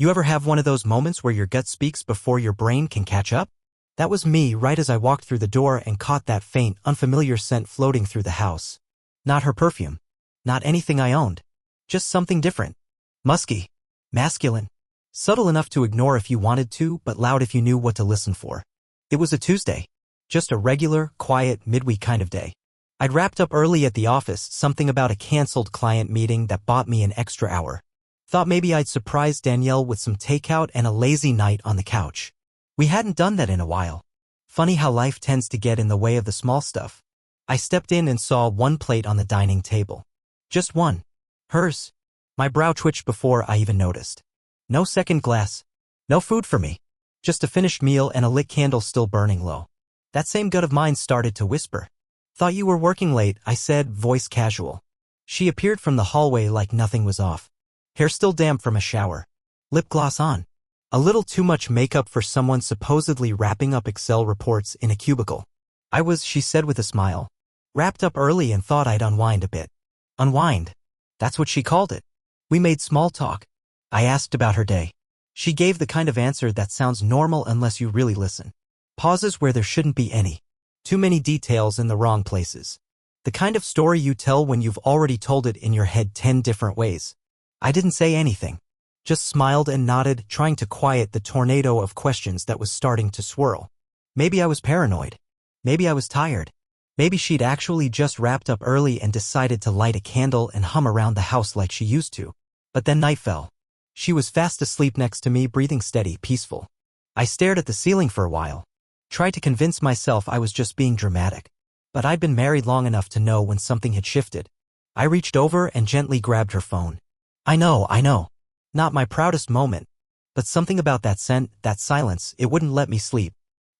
You ever have one of those moments where your gut speaks before your brain can catch up? That was me right as I walked through the door and caught that faint, unfamiliar scent floating through the house. Not her perfume. Not anything I owned. Just something different. Musky. Masculine. Subtle enough to ignore if you wanted to, but loud if you knew what to listen for. It was a Tuesday. Just a regular, quiet, midweek kind of day. I'd wrapped up early at the office, something about a canceled client meeting that bought me an extra hour. Thought maybe I'd surprise Danielle with some takeout and a lazy night on the couch. We hadn't done that in a while. Funny how life tends to get in the way of the small stuff. I stepped in and saw one plate on the dining table. Just one. Hers. My brow twitched before I even noticed. No second glass. No food for me. Just a finished meal and a lit candle still burning low. That same gut of mine started to whisper. Thought you were working late, I said, voice casual. She appeared from the hallway like nothing was off. Hair still damp from a shower. Lip gloss on. A little too much makeup for someone supposedly wrapping up Excel reports in a cubicle. I was, she said with a smile. Wrapped up early and thought I'd unwind a bit. Unwind. That's what she called it. We made small talk. I asked about her day. She gave the kind of answer that sounds normal unless you really listen. Pauses where there shouldn't be any. Too many details in the wrong places. The kind of story you tell when you've already told it in your head 10 different ways. I didn't say anything. Just smiled and nodded, trying to quiet the tornado of questions that was starting to swirl. Maybe I was paranoid. Maybe I was tired. Maybe she'd actually just wrapped up early and decided to light a candle and hum around the house like she used to. But then night fell. She was fast asleep next to me, breathing steady, peaceful. I stared at the ceiling for a while. Tried to convince myself I was just being dramatic. But I'd been married long enough to know when something had shifted. I reached over and gently grabbed her phone. I know. Not my proudest moment. But something about that scent, that silence, it wouldn't let me sleep.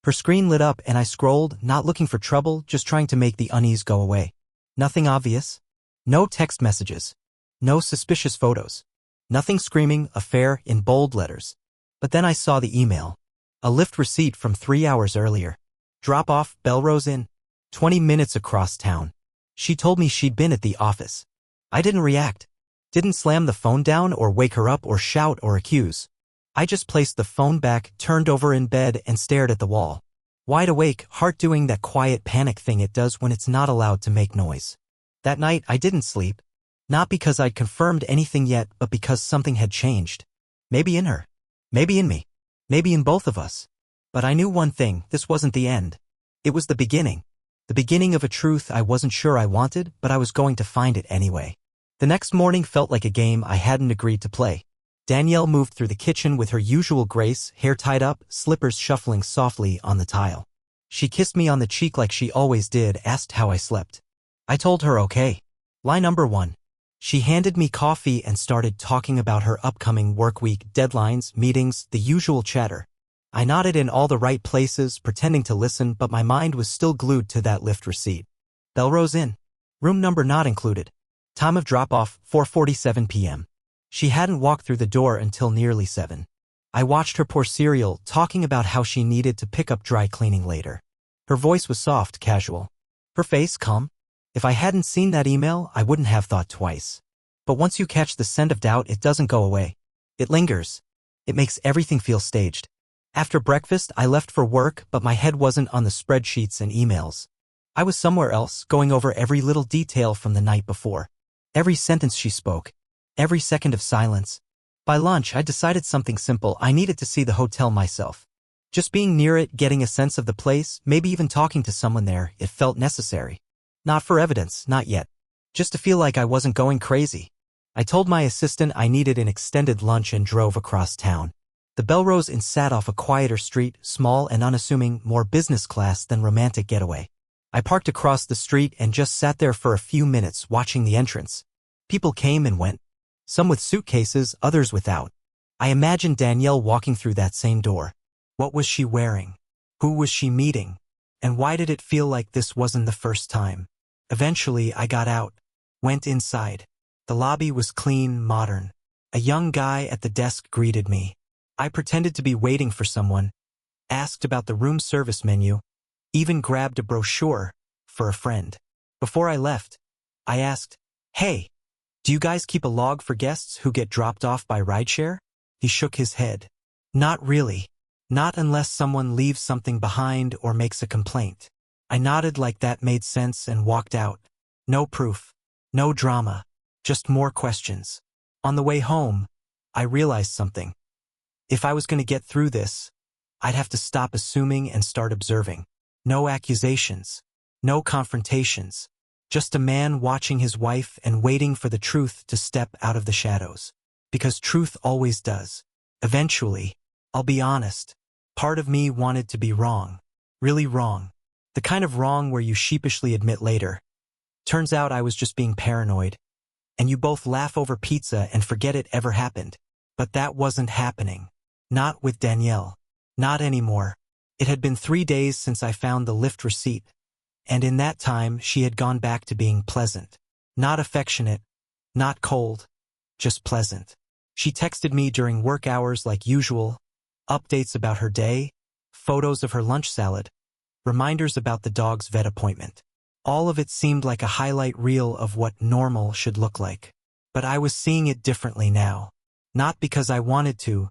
Her screen lit up and I scrolled, not looking for trouble, just trying to make the unease go away. Nothing obvious. No text messages. No suspicious photos. Nothing screaming, affair, in bold letters. But then I saw the email. A Lyft receipt from 3 hours earlier. Drop off, Belrose Inn. 20 minutes across town. She told me she'd been at the office. I didn't react. Didn't slam the phone down or wake her up or shout or accuse. I just placed the phone back, turned over in bed and stared at the wall. Wide awake, heart doing that quiet panic thing it does when it's not allowed to make noise. That night I didn't sleep. Not because I'd confirmed anything yet, but because something had changed. Maybe in her. Maybe in me. Maybe in both of us. But I knew one thing, this wasn't the end. It was the beginning. The beginning of a truth I wasn't sure I wanted, but I was going to find it anyway. The next morning felt like a game I hadn't agreed to play. Danielle moved through the kitchen with her usual grace, hair tied up, slippers shuffling softly on the tile. She kissed me on the cheek like she always did, asked how I slept. I told her okay. Lie number 1. She handed me coffee and started talking about her upcoming work week, deadlines, meetings, the usual chatter. I nodded in all the right places, pretending to listen, but my mind was still glued to that Lyft receipt. Belrose Inn. Room number not included. Time of drop-off, 4:47 p.m. She hadn't walked through the door until nearly 7. I watched her pour cereal, talking about how she needed to pick up dry cleaning later. Her voice was soft, casual. Her face calm. If I hadn't seen that email, I wouldn't have thought twice. But once you catch the scent of doubt, it doesn't go away. It lingers. It makes everything feel staged. After breakfast, I left for work, but my head wasn't on the spreadsheets and emails. I was somewhere else, going over every little detail from the night before. Every sentence she spoke. Every second of silence. By lunch, I decided something simple. I needed to see the hotel myself. Just being near it, getting a sense of the place, maybe even talking to someone there, it felt necessary. Not for evidence, not yet. Just to feel like I wasn't going crazy. I told my assistant I needed an extended lunch and drove across town. The Belrose Inn sat off a quieter street, small and unassuming, more business class than romantic getaway. I parked across the street and just sat there for a few minutes watching the entrance. People came and went. Some with suitcases, others without. I imagined Danielle walking through that same door. What was she wearing? Who was she meeting? And why did it feel like this wasn't the first time? Eventually, I got out. Went inside. The lobby was clean, modern. A young guy at the desk greeted me. I pretended to be waiting for someone. Asked about the room service menu. Even grabbed a brochure for a friend. Before I left, I asked, "Hey, do you guys keep a log for guests who get dropped off by rideshare?" He shook his head. Not really. Not unless someone leaves something behind or makes a complaint. I nodded like that made sense and walked out. No proof. No drama. Just more questions. On the way home, I realized something. If I was going to get through this, I'd have to stop assuming and start observing. No accusations. No confrontations. Just a man watching his wife and waiting for the truth to step out of the shadows. Because truth always does. Eventually, I'll be honest, part of me wanted to be wrong. Really wrong. The kind of wrong where you sheepishly admit later. Turns out I was just being paranoid. And you both laugh over pizza and forget it ever happened. But that wasn't happening. Not with Danielle. Not anymore. It had been 3 days since I found the Lyft receipt. And in that time, she had gone back to being pleasant. Not affectionate. Not cold. Just pleasant. She texted me during work hours like usual. Updates about her day. Photos of her lunch salad. Reminders about the dog's vet appointment. All of it seemed like a highlight reel of what normal should look like. But I was seeing it differently now. Not because I wanted to,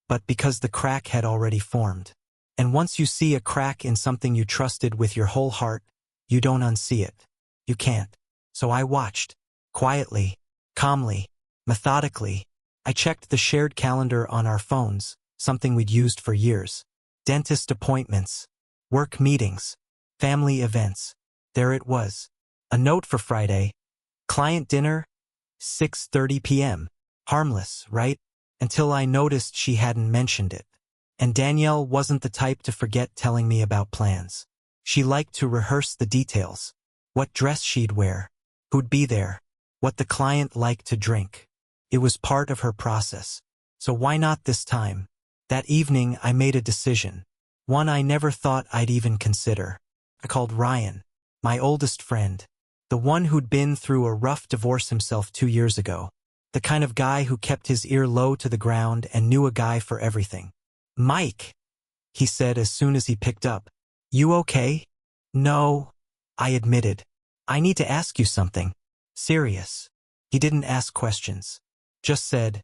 but because the crack had already formed. And once you see a crack in something you trusted with your whole heart, you don't unsee it. You can't. So I watched. Quietly. Calmly. Methodically. I checked the shared calendar on our phones, something we'd used for years. Dentist appointments. Work meetings. Family events. There it was. A note for Friday. Client dinner. 6:30 p.m. Harmless, right? Until I noticed she hadn't mentioned it. And Danielle wasn't the type to forget telling me about plans. She liked to rehearse the details. What dress she'd wear. Who'd be there. What the client liked to drink. It was part of her process. So why not this time? That evening I made a decision. One I never thought I'd even consider. I called Ryan. My oldest friend. The one who'd been through a rough divorce himself 2 years ago. The kind of guy who kept his ear low to the ground and knew a guy for everything. Mike, he said as soon as he picked up. You okay? No, I admitted. I need to ask you something. Serious. He didn't ask questions. Just said,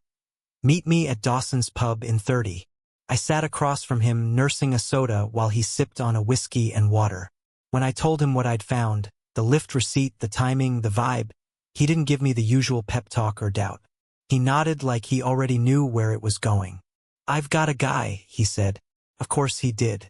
meet me at Dawson's pub in 30. I sat across from him nursing a soda while he sipped on a whiskey and water. When I told him what I'd found, the Lyft receipt, the timing, the vibe, he didn't give me the usual pep talk or doubt. He nodded like he already knew where it was going. I've got a guy, he said. Of course he did.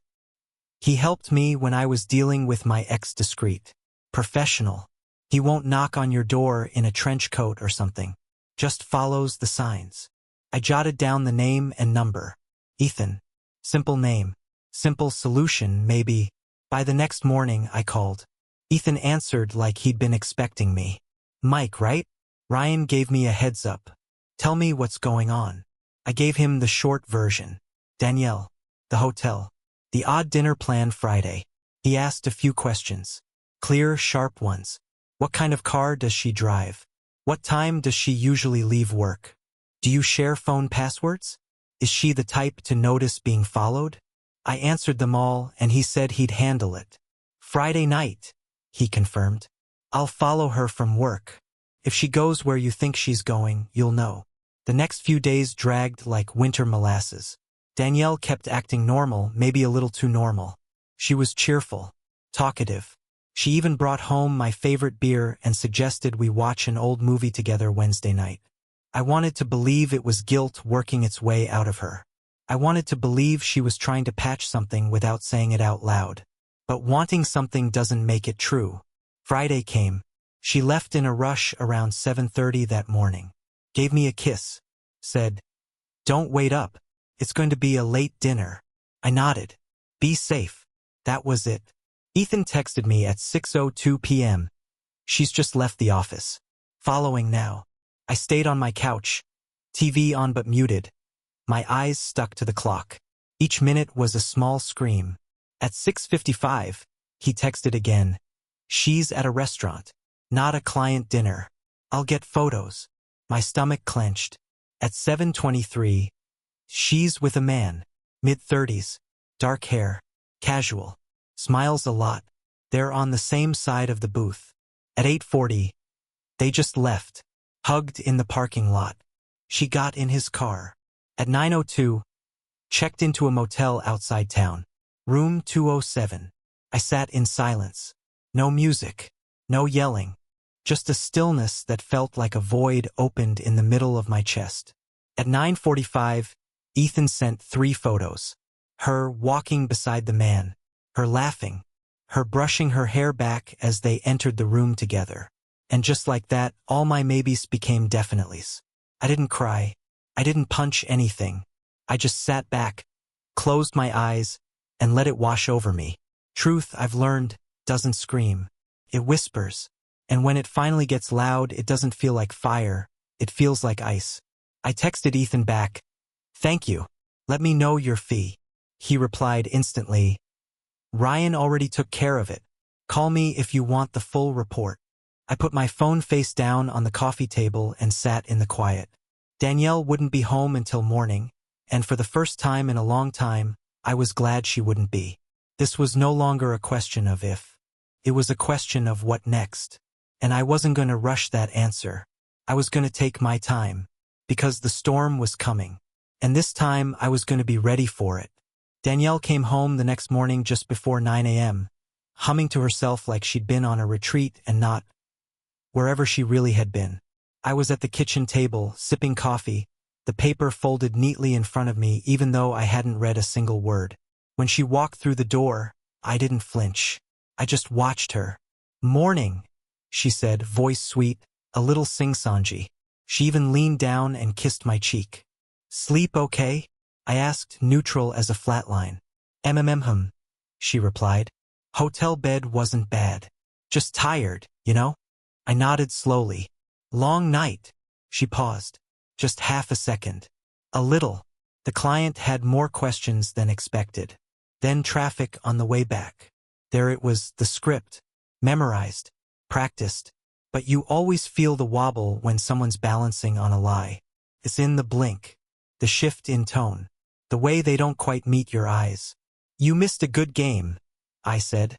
He helped me when I was dealing with my ex-discreet. Professional. He won't knock on your door in a trench coat or something. Just follows the signs. I jotted down the name and number. Ethan. Simple name. Simple solution, maybe. By the next morning, I called. Ethan answered like he'd been expecting me. Mike, right? Ryan gave me a heads up. Tell me what's going on. I gave him the short version. Danielle. The hotel. The odd dinner planned Friday. He asked a few questions. Clear, sharp ones. What kind of car does she drive? What time does she usually leave work? Do you share phone passwords? Is she the type to notice being followed? I answered them all and he said he'd handle it. Friday night, he confirmed. I'll follow her from work. If she goes where you think she's going, you'll know. The next few days dragged like winter molasses. Danielle kept acting normal, maybe a little too normal. She was cheerful, talkative. She even brought home my favorite beer and suggested we watch an old movie together Wednesday night. I wanted to believe it was guilt working its way out of her. I wanted to believe she was trying to patch something without saying it out loud. But wanting something doesn't make it true. Friday came. She left in a rush around 7:30 that morning. Gave me a kiss. Said, don't wait up. It's going to be a late dinner. I nodded. Be safe. That was it. Ethan texted me at 6:02 p.m. She's just left the office. Following now. I stayed on my couch. TV on but muted. My eyes stuck to the clock. Each minute was a small scream. At 6:55, he texted again. She's at a restaurant. Not a client dinner. I'll get photos. My stomach clenched. At 7:23, she's with a man. Mid-30s. Dark hair. Casual. Smiles a lot. They're on the same side of the booth. At 8:40, they just left. Hugged in the parking lot. She got in his car. At 9:02, checked into a motel outside town. Room 207. I sat in silence. No music. No yelling. Just a stillness that felt like a void opened in the middle of my chest. At 9:45, Ethan sent 3 photos. Her walking beside the man. Her laughing. Her brushing her hair back as they entered the room together. And just like that, all my maybes became definitelys. I didn't cry. I didn't punch anything. I just sat back, closed my eyes, and let it wash over me. Truth, I've learned, doesn't scream. It whispers. And when it finally gets loud, it doesn't feel like fire. It feels like ice. I texted Ethan back, "Thank you. Let me know your fee." He replied instantly, "Ryan already took care of it. Call me if you want the full report." I put my phone face down on the coffee table and sat in the quiet. Danielle wouldn't be home until morning, and for the first time in a long time, I was glad she wouldn't be. This was no longer a question of if. It was a question of what next. And I wasn't going to rush that answer. I was going to take my time, because the storm was coming. And this time, I was going to be ready for it. Danielle came home the next morning just before 9 a.m., humming to herself like she'd been on a retreat and not wherever she really had been. I was at the kitchen table, sipping coffee, the paper folded neatly in front of me even though I hadn't read a single word. When she walked through the door, I didn't flinch. I just watched her. "Morning," she said, voice sweet, a little sing-songy. She even leaned down and kissed my cheek. "Sleep okay?" I asked, neutral as a flatline. She replied. "Hotel bed wasn't bad. Just tired, you know?" I nodded slowly. "Long night." She paused. Just half a second. "A little." The client had more questions than expected. Then traffic on the way back. There it was, the script. Memorized. Practiced. But you always feel the wobble when someone's balancing on a lie. It's in the blink. The shift in tone. The way they don't quite meet your eyes. "You missed a good game," I said,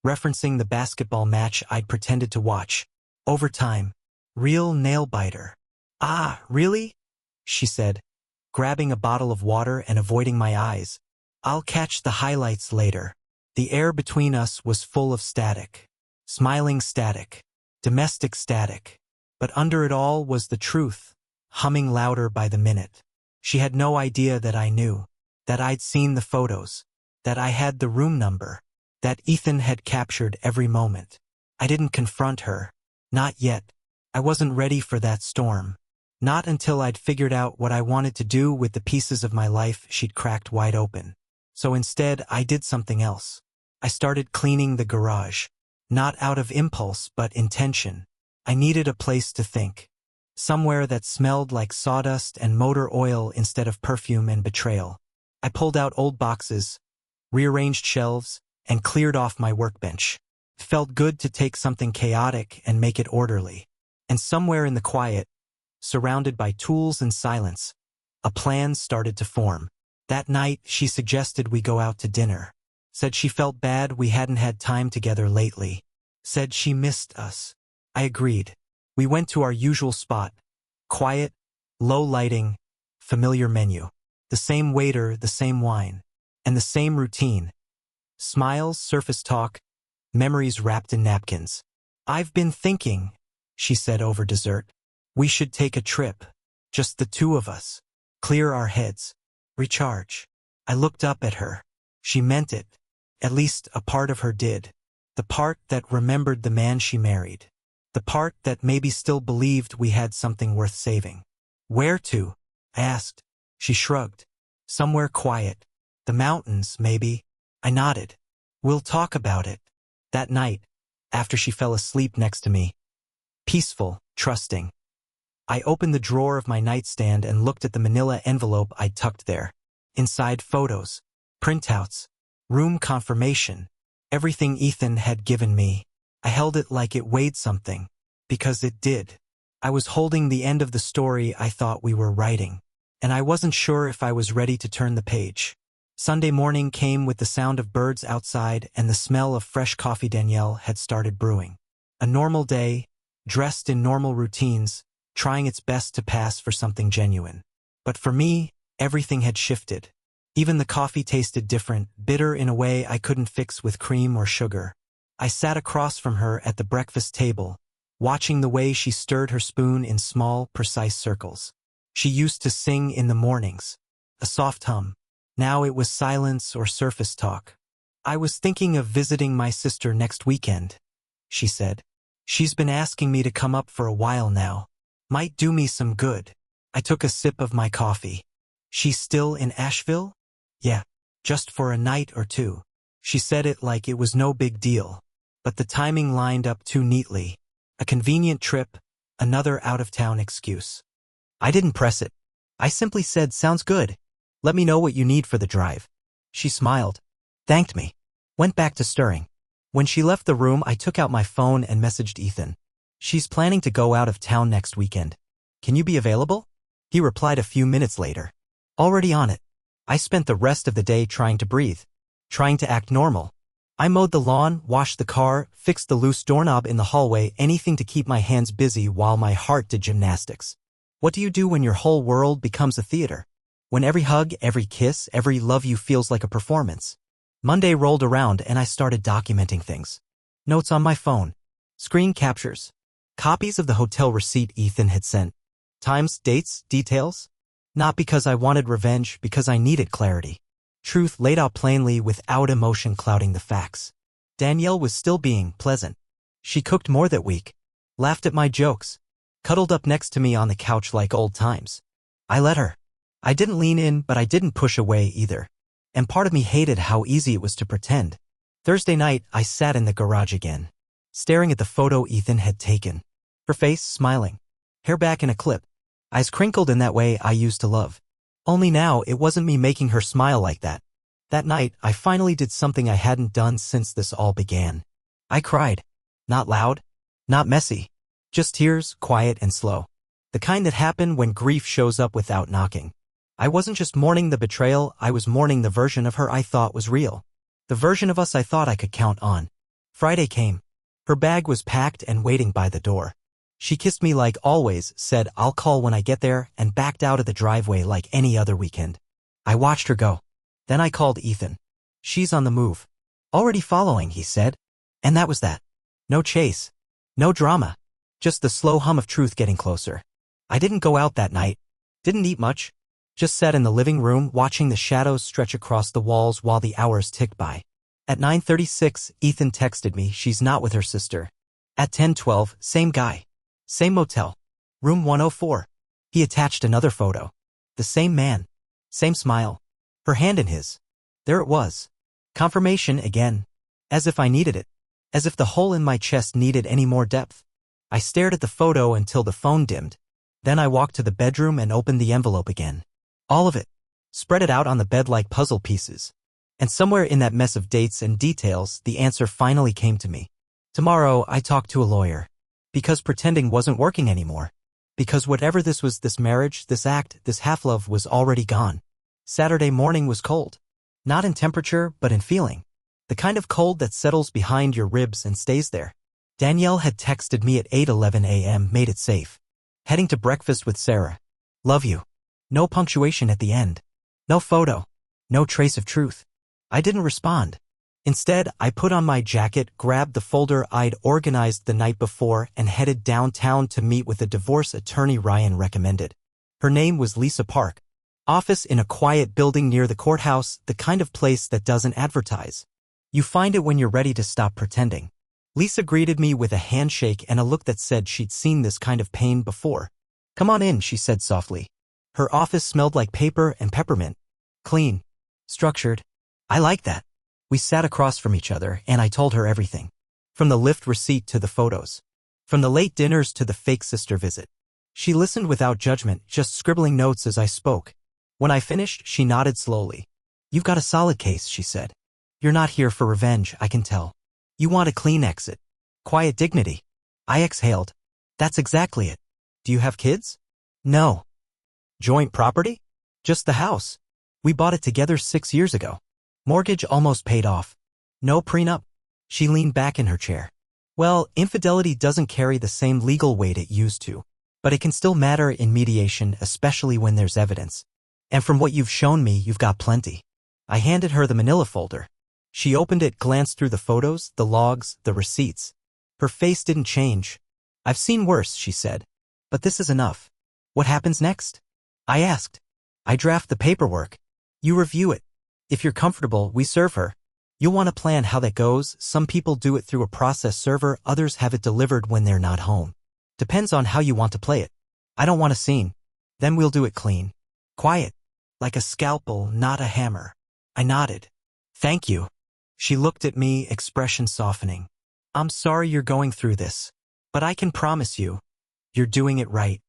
referencing the basketball match I'd pretended to watch. "Overtime. Real nail-biter." "Ah, really?" she said, grabbing a bottle of water and avoiding my eyes. "I'll catch the highlights later." The air between us was full of static. Smiling static. Domestic static. But under it all was the truth, humming louder by the minute. She had no idea that I knew, that I'd seen the photos, that I had the room number, that Ethan had captured every moment. I didn't confront her. Not yet. I wasn't ready for that storm. Not until I'd figured out what I wanted to do with the pieces of my life she'd cracked wide open. So instead, I did something else. I started cleaning the garage. Not out of impulse, but intention. I needed a place to think. Somewhere that smelled like sawdust and motor oil instead of perfume and betrayal. I pulled out old boxes, rearranged shelves, and cleared off my workbench. It felt good to take something chaotic and make it orderly. And somewhere in the quiet, surrounded by tools and silence, a plan started to form. That night, she suggested we go out to dinner. Said she felt bad we hadn't had time together lately. Said she missed us. I agreed. We went to our usual spot. Quiet, low lighting, familiar menu. The same waiter, the same wine. And the same routine. Smiles, surface talk, memories wrapped in napkins. "I've been thinking," she said over dessert. "We should take a trip. Just the two of us. Clear our heads. Recharge." I looked up at her. She meant it. At least a part of her did. The part that remembered the man she married. The part that maybe still believed we had something worth saving. "Where to?" I asked. She shrugged. "Somewhere quiet. The mountains, maybe." I nodded. "We'll talk about it." That night, after she fell asleep next to me. Peaceful, trusting. I opened the drawer of my nightstand and looked at the manila envelope I'd tucked there. Inside, photos, printouts, room confirmation, everything Ethan had given me. I held it like it weighed something, because it did. I was holding the end of the story I thought we were writing, and I wasn't sure if I was ready to turn the page. Sunday morning came with the sound of birds outside and the smell of fresh coffee Danielle had started brewing. A normal day, dressed in normal routines, trying its best to pass for something genuine. But for me, Everything had shifted. Even the coffee tasted different, bitter in a way I couldn't fix with cream or sugar. I sat across from her at the breakfast table, watching the way she stirred her spoon in small, precise circles. She used to sing in the mornings, a soft hum. Now it was silence or surface talk. "I was thinking of visiting my sister next weekend," she said. "She's been asking me to come up for a while now. Might do me some good." I took a sip of my coffee. "She's still in Asheville?" "Yeah, just for a night or two." She said it like it was no big deal. But the timing lined up too neatly. A convenient trip, another out-of-town excuse. I didn't press it. I simply said, "Sounds good. Let me know what you need for the drive." She smiled, thanked me, went back to stirring. When she left the room, I took out my phone and messaged Ethan. "She's planning to go out of town next weekend. Can you be available?" He replied a few minutes later. "Already on it." I spent the rest of the day trying to breathe, trying to act normal. I mowed the lawn, washed the car, fixed the loose doorknob in the hallway, anything to keep my hands busy while my heart did gymnastics. What do you do when your whole world becomes a theater? When every hug, every kiss, every love you feels like a performance? Monday rolled around and I started documenting things. Notes on my phone, screen captures, copies of the hotel receipt Ethan had sent, times, dates, details. Not because I wanted revenge, because I needed clarity. Truth laid out plainly without emotion clouding the facts. Danielle was still being pleasant. She cooked more that week, laughed at my jokes, cuddled up next to me on the couch like old times. I let her. I didn't lean in, but I didn't push away either. And part of me hated how easy it was to pretend. Thursday night, I sat in the garage again, staring at the photo Ethan had taken. Her face smiling, hair back in a clip, eyes crinkled in that way I used to love. Only now it wasn't me making her smile like that. That night, I finally did something I hadn't done since this all began. I cried. Not loud, not messy. Just tears, quiet and slow. The kind that happen when grief shows up without knocking. I wasn't just mourning the betrayal, I was mourning the version of her I thought was real. The version of us I thought I could count on. Friday came. Her bag was packed and waiting by the door. She kissed me like always, said I'll call when I get there, and backed out of the driveway like any other weekend. I watched her go. Then I called Ethan. "She's on the move." "Already following," he said. And that was that. No chase. No drama. Just the slow hum of truth getting closer. I didn't go out that night. Didn't eat much. Just sat in the living room watching the shadows stretch across the walls while the hours ticked by. At 9:36, Ethan texted me she's not with her sister. At 10:12, same guy. Same motel. Room 104. He attached another photo. The same man. Same smile. Her hand in his. There it was. Confirmation again. As if I needed it. As if the hole in my chest needed any more depth. I stared at the photo until the phone dimmed. Then I walked to the bedroom and opened the envelope again. All of it. Spread it out on the bed like puzzle pieces. And somewhere in that mess of dates and details, the answer finally came to me. Tomorrow, I talked to a lawyer. Because pretending wasn't working anymore. Because whatever this was, this marriage, this act, this half-love was already gone. Saturday morning was cold. Not in temperature, but in feeling. The kind of cold that settles behind your ribs and stays there. Danielle had texted me at 8:11 a.m. made it safe. Heading to breakfast with Sarah. Love you. No punctuation at the end. No photo. No trace of truth. I didn't respond. Instead, I put on my jacket, grabbed the folder I'd organized the night before, and headed downtown to meet with the divorce attorney Ryan recommended. Her name was Lisa Park. Office in a quiet building near the courthouse, the kind of place that doesn't advertise. You find it when you're ready to stop pretending. Lisa greeted me with a handshake and a look that said she'd seen this kind of pain before. "Come on in," she said softly. Her office smelled like paper and peppermint. Clean. Structured. I liked that. We sat across from each other, and I told her everything. From the Lyft receipt to the photos. From the late dinners to the fake sister visit. She listened without judgment, just scribbling notes as I spoke. When I finished, she nodded slowly. "You've got a solid case," she said. "You're not here for revenge, I can tell. You want a clean exit. Quiet dignity." I exhaled. "That's exactly it. Do you have kids?" "No." "Joint property?" "Just the house. We bought it together 6 years ago. Mortgage almost paid off. No prenup." She leaned back in her chair. "Well, infidelity doesn't carry the same legal weight it used to. But it can still matter in mediation, especially when there's evidence. And from what you've shown me, you've got plenty. I handed her the manila folder. She opened it, glanced through the photos, the logs, the receipts. Her face didn't change. I've seen worse, she said. But this is enough. What happens next? I asked. I draft the paperwork. You review it. If you're comfortable, we serve her. You'll want to plan how that goes. Some people do it through a process server, others have it delivered when they're not home. Depends on how you want to play it. I don't want a scene. Then we'll do it clean. Quiet. Like a scalpel, not a hammer. I nodded. Thank you. She looked at me, expression softening. I'm sorry you're going through this. But I can promise you, you're doing it right.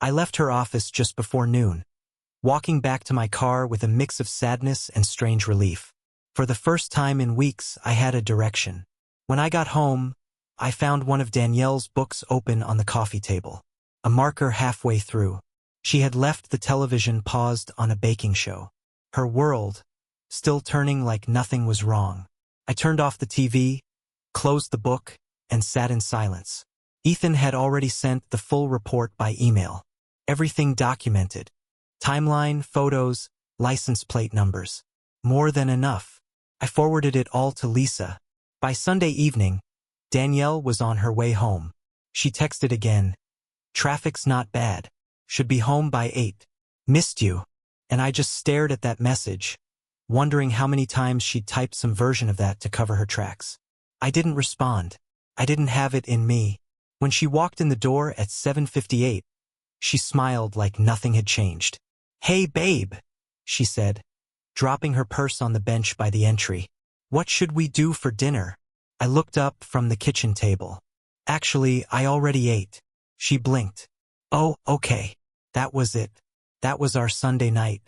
I left her office just before noon, walking back to my car with a mix of sadness and strange relief. For the first time in weeks, I had a direction. When I got home, I found one of Danielle's books open on the coffee table, a marker halfway through. She had left the television paused on a baking show. Her world, still turning like nothing was wrong. I turned off the TV, closed the book, and sat in silence. Ethan had already sent the full report by email. Everything documented. Timeline, photos, license plate numbers. More than enough. I forwarded it all to Lisa. By Sunday evening, Danielle was on her way home. She texted again. Traffic's not bad. Should be home by 8. Missed you. And I just stared at that message, wondering how many times she'd typed some version of that to cover her tracks. I didn't respond. I didn't have it in me. When she walked in the door at 7:58, she smiled like nothing had changed. Hey, babe, she said, dropping her purse on the bench by the entry. What should we do for dinner? I looked up from the kitchen table. Actually, I already ate. She blinked. Oh, okay. That was it. That was our Sunday night.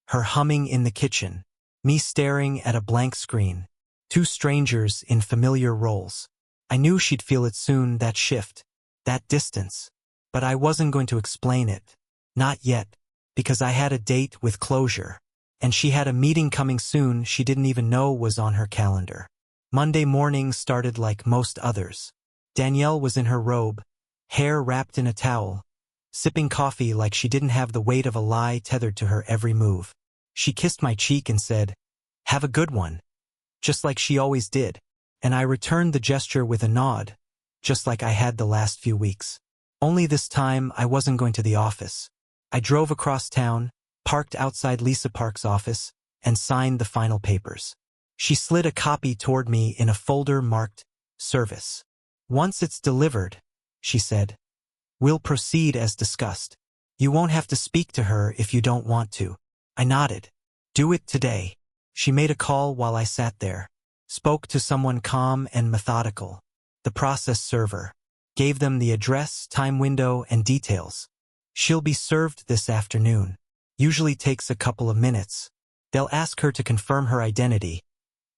Her humming in the kitchen. Me staring at a blank screen. Two strangers in familiar roles. I knew she'd feel it soon, that shift, that distance. But I wasn't going to explain it. Not yet. Because I had a date with closure. And she had a meeting coming soon she didn't even know was on her calendar. Monday morning started like most others. Danielle was in her robe, hair wrapped in a towel, sipping coffee like she didn't have the weight of a lie tethered to her every move. She kissed my cheek and said, "Have a good one," just like she always did. And I returned the gesture with a nod, just like I had the last few weeks. Only this time I wasn't going to the office. I drove across town, parked outside Lisa Park's office, and signed the final papers. She slid a copy toward me in a folder marked Service. Once it's delivered, she said, we'll proceed as discussed. You won't have to speak to her if you don't want to. I nodded. Do it today. She made a call while I sat there. Spoke to someone calm and methodical. The process server. Gave them the address, time window, and details. She'll be served this afternoon. Usually takes a couple of minutes. They'll ask her to confirm her identity,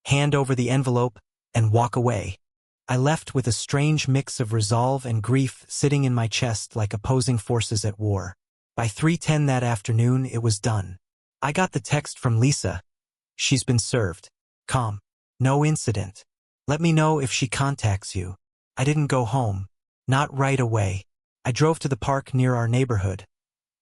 hand over the envelope, and walk away. I left with a strange mix of resolve and grief sitting in my chest like opposing forces at war. By 3:10 that afternoon, it was done. I got the text from Lisa. She's been served. Calm. No incident. Let me know if she contacts you. I didn't go home. Not right away. I drove to the park near our neighborhood.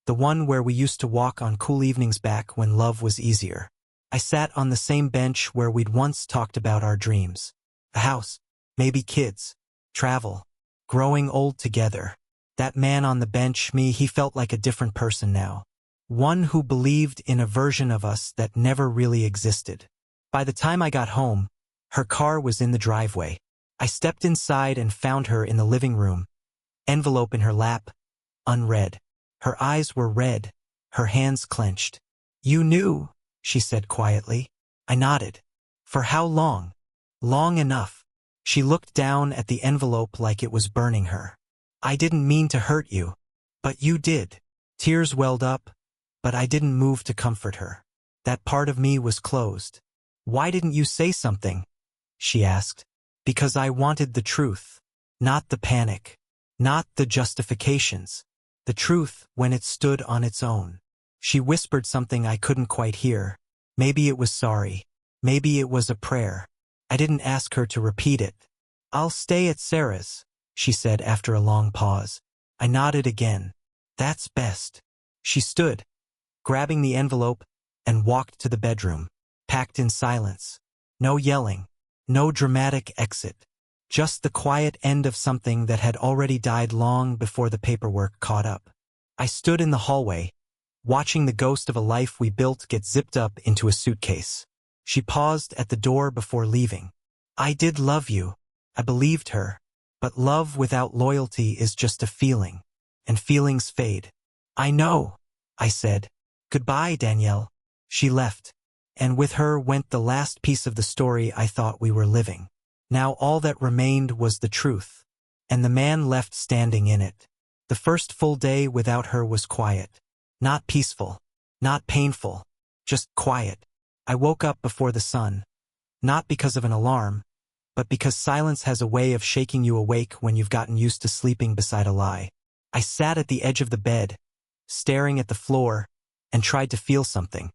The one where we used to walk on cool evenings back when love was easier. I sat on the same bench where we'd once talked about our dreams. A house. Maybe kids. Travel. Growing old together. That man on the bench, me, he felt like a different person now. One who believed in a version of us that never really existed. By the time I got home, her car was in the driveway. I stepped inside and found her in the living room. Envelope in her lap, unread. Her eyes were red, her hands clenched. You knew, she said quietly. I nodded. For how long? Long enough. She looked down at the envelope like it was burning her. I didn't mean to hurt you. But you did. Tears welled up, but I didn't move to comfort her. That part of me was closed. Why didn't you say something? She asked. Because I wanted the truth. Not the panic. Not the justifications. The truth when it stood on its own. She whispered something I couldn't quite hear. Maybe it was sorry. Maybe it was a prayer. I didn't ask her to repeat it. I'll stay at Sarah's, she said after a long pause. I nodded again. That's best. She stood. grabbing the envelope, and walked to the bedroom, packed in silence. No yelling, no dramatic exit. Just the quiet end of something that had already died long before the paperwork caught up. I stood in the hallway, watching the ghost of a life we built get zipped up into a suitcase. She paused at the door before leaving. I did love you. I believed her. But love without loyalty is just a feeling, and feelings fade. I know, I said. Goodbye, Danielle. She left, and with her went the last piece of the story I thought we were living. Now all that remained was the truth, and the man left standing in it. The first full day without her was quiet. Not peaceful, not painful, just quiet. I woke up before the sun, not because of an alarm, but because silence has a way of shaking you awake when you've gotten used to sleeping beside a lie. I sat at the edge of the bed, staring at the floor, and tried to feel something.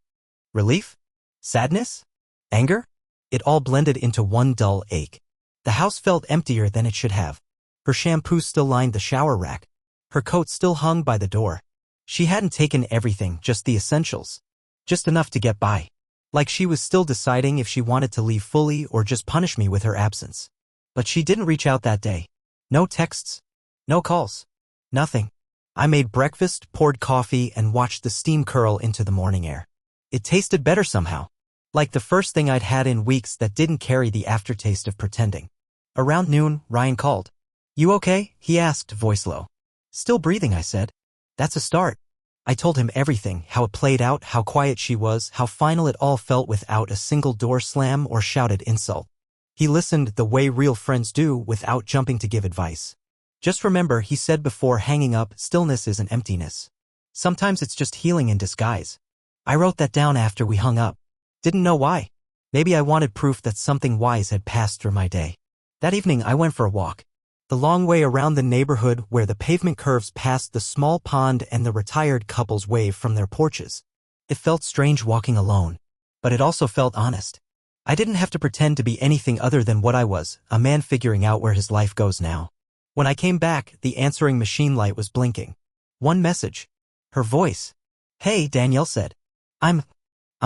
Relief? Sadness? Anger? It all blended into one dull ache. The house felt emptier than it should have. Her shampoo still lined the shower rack. Her coat still hung by the door. She hadn't taken everything, just the essentials. Just enough to get by. Like she was still deciding if she wanted to leave fully or just punish me with her absence. But she didn't reach out that day. No texts. No calls. Nothing. I made breakfast, poured coffee, and watched the steam curl into the morning air. It tasted better somehow. Like the first thing I'd had in weeks that didn't carry the aftertaste of pretending. Around noon, Ryan called. You okay? He asked, voice low. Still breathing, I said. That's a start. I told him everything, how it played out, how quiet she was, how final it all felt without a single door slam or shouted insult. He listened the way real friends do without jumping to give advice. Just remember, he said before hanging up, stillness is an emptiness. Sometimes it's just healing in disguise. I wrote that down after we hung up. Didn't know why. Maybe I wanted proof that something wise had passed through my day. That evening I went for a walk. The long way around the neighborhood where the pavement curves past the small pond and the retired couples wave from their porches. It felt strange walking alone, but it also felt honest. I didn't have to pretend to be anything other than what I was, a man figuring out where his life goes now. When I came back, the answering machine light was blinking. One message. Her voice. Hey, Danielle said. I'm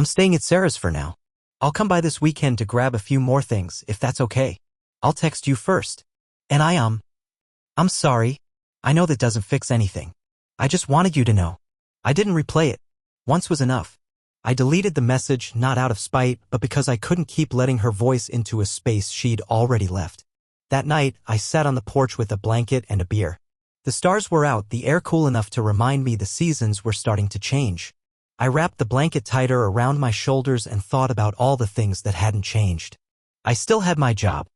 staying at Sarah's for now. I'll come by this weekend to grab a few more things, if that's okay. I'll text you first. And I'm sorry. I know that doesn't fix anything. I just wanted you to know. I didn't replay it. Once was enough. I deleted the message not out of spite, but because I couldn't keep letting her voice into a space she'd already left. That night, I sat on the porch with a blanket and a beer. The stars were out, the air cool enough to remind me the seasons were starting to change. I wrapped the blanket tighter around my shoulders and thought about all the things that hadn't changed. I still had my job.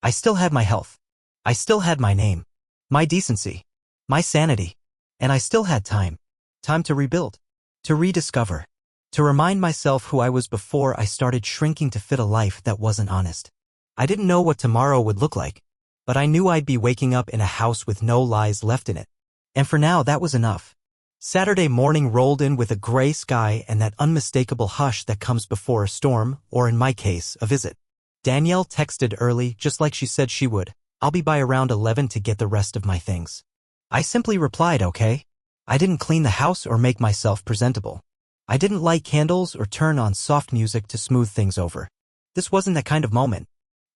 I still had my health. I still had my name, my decency, my sanity, and I still had time. Time to rebuild, to rediscover, to remind myself who I was before I started shrinking to fit a life that wasn't honest. I didn't know what tomorrow would look like, but I knew I'd be waking up in a house with no lies left in it. And for now, that was enough. Saturday morning rolled in with a gray sky and that unmistakable hush that comes before a storm, or in my case, a visit. Danielle texted early, just like she said she would. I'll be by around 11 to get the rest of my things. I simply replied, okay. I didn't clean the house or make myself presentable. I didn't light candles or turn on soft music to smooth things over. This wasn't that kind of moment.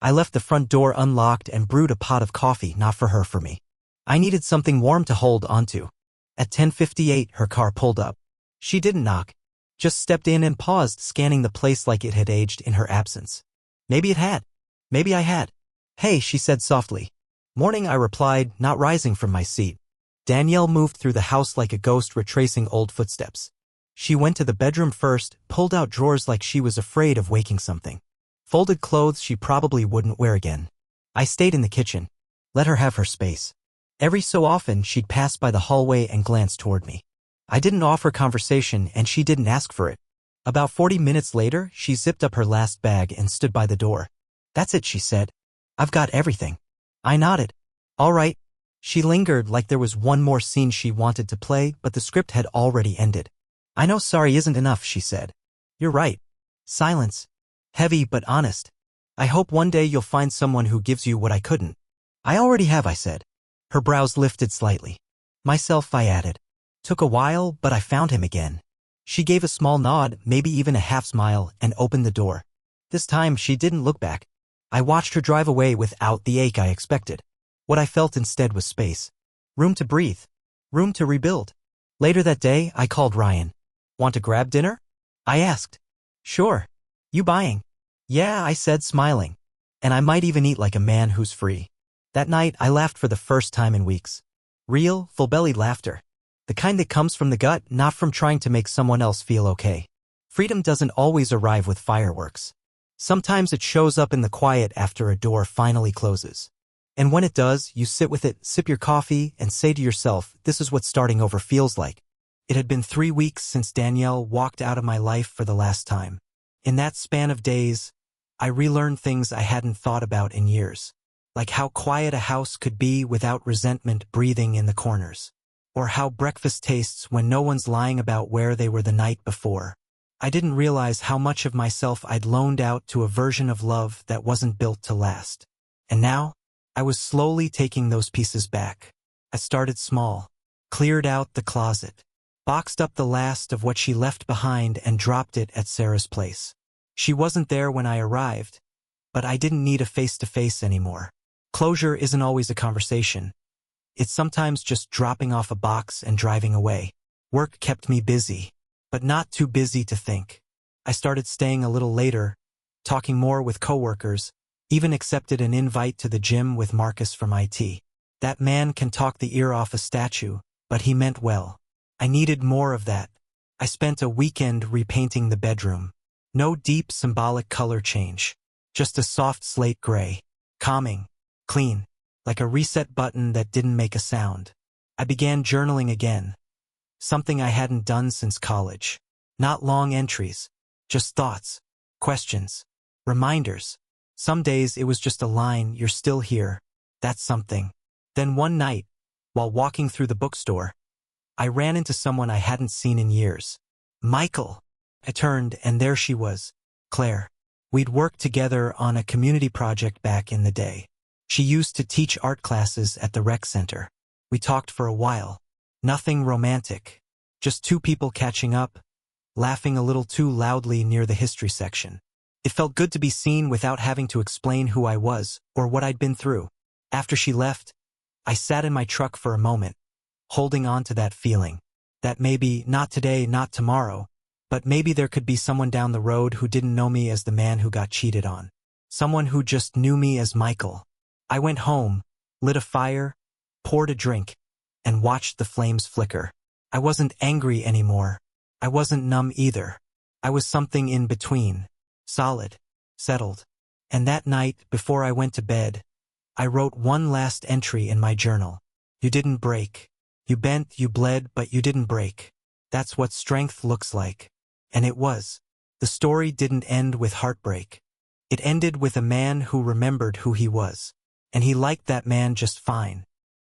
I left the front door unlocked and brewed a pot of coffee, not for her, for me. I needed something warm to hold onto. At 10:58, her car pulled up. She didn't knock, just stepped in and paused, scanning the place like it had aged in her absence. Maybe it had. Maybe I had. Hey, she said softly. Morning, I replied, not rising from my seat. Danielle moved through the house like a ghost retracing old footsteps. She went to the bedroom first, pulled out drawers like she was afraid of waking something. Folded clothes she probably wouldn't wear again. I stayed in the kitchen. Let her have her space. Every so often, she'd pass by the hallway and glance toward me. I didn't offer conversation and she didn't ask for it. About 40 minutes later, she zipped up her last bag and stood by the door. That's it, she said. I've got everything. I nodded. All right. She lingered like there was one more scene she wanted to play, but the script had already ended. I know sorry isn't enough, she said. You're right. Silence. Heavy but honest. I hope one day you'll find someone who gives you what I couldn't. I already have, I said. Her brows lifted slightly. Myself, I added. Took a while, but I found him again. She gave a small nod, maybe even a half smile, and opened the door. This time she didn't look back. I watched her drive away without the ache I expected. What I felt instead was space. Room to breathe. Room to rebuild. Later that day, I called Ryan. Want to grab dinner? I asked. Sure. You buying? Yeah, I said, smiling. And I might even eat like a man who's free. That night, I laughed for the first time in weeks. Real, full-bellied laughter. The kind that comes from the gut, not from trying to make someone else feel okay. Freedom doesn't always arrive with fireworks. Sometimes it shows up in the quiet after a door finally closes. And when it does, you sit with it, sip your coffee, and say to yourself, this is what starting over feels like. It had been 3 weeks since Danielle walked out of my life for the last time. In that span of days, I relearned things I hadn't thought about in years. Like how quiet a house could be without resentment breathing in the corners. Or how breakfast tastes when no one's lying about where they were the night before. I didn't realize how much of myself I'd loaned out to a version of love that wasn't built to last. And now, I was slowly taking those pieces back. I started small, cleared out the closet, boxed up the last of what she left behind and dropped it at Sarah's place. She wasn't there when I arrived, but I didn't need a face-to-face anymore. Closure isn't always a conversation. It's sometimes just dropping off a box and driving away. Work kept me busy, but not too busy to think. I started staying a little later, talking more with coworkers, even accepted an invite to the gym with Marcus from IT. That man can talk the ear off a statue, but he meant well. I needed more of that. I spent a weekend repainting the bedroom. No deep symbolic color change, just a soft slate gray. Calming, clean, like a reset button that didn't make a sound. I began journaling again. Something I hadn't done since college. Not long entries, just thoughts, questions, reminders. Some days it was just a line, you're still here. That's something. Then one night, while walking through the bookstore, I ran into someone I hadn't seen in years. Michael. I turned, and there she was, Claire. We'd worked together on a community project back in the day. She used to teach art classes at the rec center. We talked for a while. Nothing romantic. Just two people catching up, laughing a little too loudly near the history section. It felt good to be seen without having to explain who I was or what I'd been through. After she left, I sat in my truck for a moment, holding on to that feeling. That maybe, not today, not tomorrow, but maybe there could be someone down the road who didn't know me as the man who got cheated on. Someone who just knew me as Michael. I went home, lit a fire, poured a drink, and watched the flames flicker. I wasn't angry anymore. I wasn't numb either. I was something in between. Solid. Settled. And that night, before I went to bed, I wrote one last entry in my journal. You didn't break. You bent, you bled, but you didn't break. That's what strength looks like. And it was. The story didn't end with heartbreak. It ended with a man who remembered who he was. And he liked that man just fine.